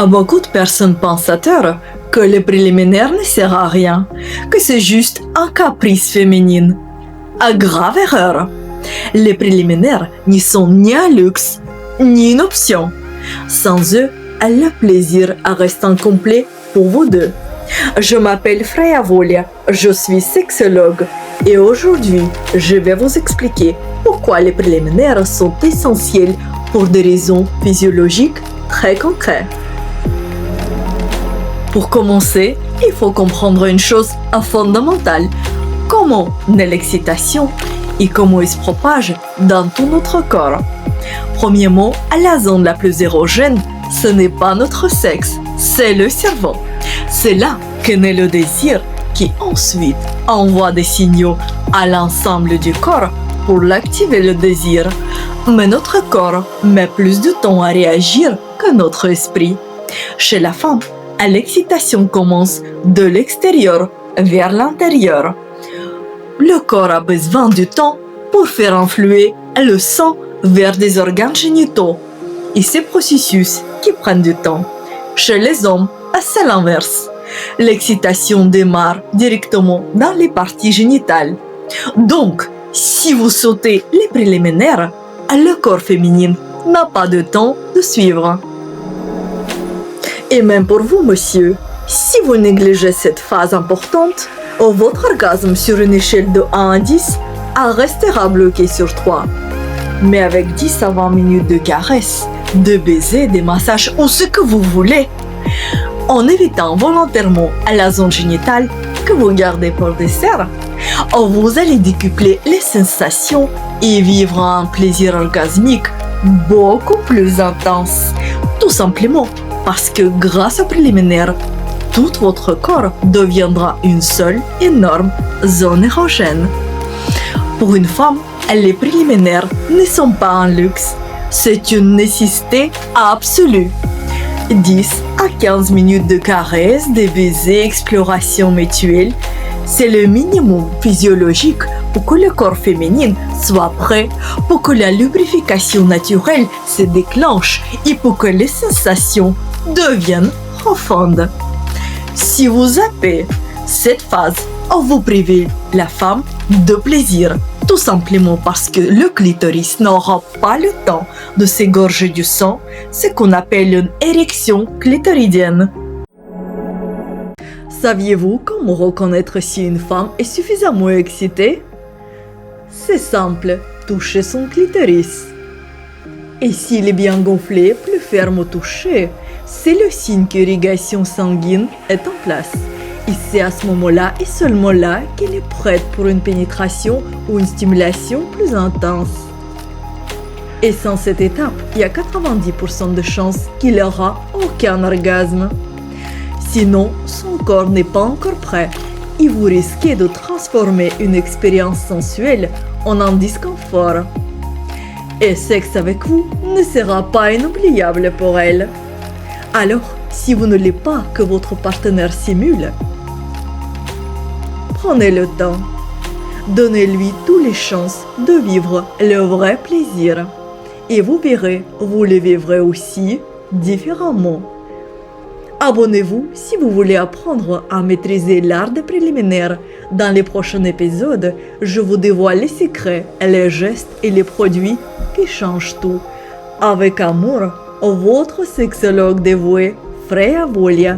Beaucoup de personnes pensent à tort que le préliminaire ne sert à rien, que c'est juste un caprice féminin. À grave erreur. Les préliminaires n'y sont ni un luxe, ni une option. Sans eux, le plaisir reste incomplet pour vous deux. Je m'appelle Freya Volia, je suis sexologue et aujourd'hui, je vais vous expliquer pourquoi les préliminaires sont essentiels pour des raisons physiologiques très concrètes. Pour commencer, il faut comprendre une chose fondamentale. Comment naît l'excitation et comment elle se propage dans tout notre corps. Premièrement, la zone la plus érogène, ce n'est pas notre sexe, c'est le cerveau. C'est là que naît le désir qui ensuite envoie des signaux à l'ensemble du corps pour l'activer le désir. Mais notre corps met plus de temps à réagir que notre esprit. Chez la femme, l'excitation commence de l'extérieur vers l'intérieur. Le corps a besoin du temps pour faire influer le sang vers des organes génitaux. Et ces processus qui prennent du temps. Chez les hommes, c'est l'inverse. L'excitation démarre directement dans les parties génitales. Donc, si vous sautez les préliminaires, le corps féminin n'a pas de temps de suivre. Et même pour vous, monsieur, si vous négligez cette phase importante, votre orgasme sur une échelle de 1 à 10 restera bloqué sur 3. Mais avec 10 à 20 minutes de caresses, de baisers, des massages ou ce que vous voulez, en évitant volontairement la zone génitale que vous gardez pour dessert, vous allez décupler les sensations et vivre un plaisir orgasmique beaucoup plus intense. Tout simplement parce que grâce aux préliminaires, tout votre corps deviendra une seule énorme zone érogène. Pour une femme, les préliminaires ne sont pas un luxe, c'est une nécessité absolue. 10 à 15 minutes de caresses, de baisers, exploration mutuelle, c'est le minimum physiologique pour que le corps féminin soit prêt, pour que la lubrification naturelle se déclenche et pour que les sensations deviennent profondes. Si vous zappez cette phase, vous privez la femme de plaisir, tout simplement parce que le clitoris n'aura pas le temps de s'égorger du sang, ce qu'on appelle une érection clitoridienne. Saviez-vous comment reconnaître si une femme est suffisamment excitée? C'est simple, touchez son clitoris. Et s'il est bien gonflé, plus ferme au toucher, c'est le signe que l'irrigation sanguine est en place. Et c'est à ce moment-là et seulement là qu'elle est prête pour une pénétration ou une stimulation plus intense. Et sans cette étape, il y a 90% de chances qu'il n'aura aucun orgasme. Sinon, son corps n'est pas encore prêt et vous risquez de transformer une expérience sensuelle en un disconfort. Et sexe avec vous ne sera pas inoubliable pour elle. Alors, si vous ne voulez pas que votre partenaire simule, prenez le temps. Donnez-lui toutes les chances de vivre le vrai plaisir. Et vous verrez, vous le vivrez aussi différemment. Abonnez-vous si vous voulez apprendre à maîtriser l'art des préliminaires. Dans les prochains épisodes, je vous dévoile les secrets, les gestes et les produits qui changent tout. Avec amour, votre sexologue dévoué, Freya Volia.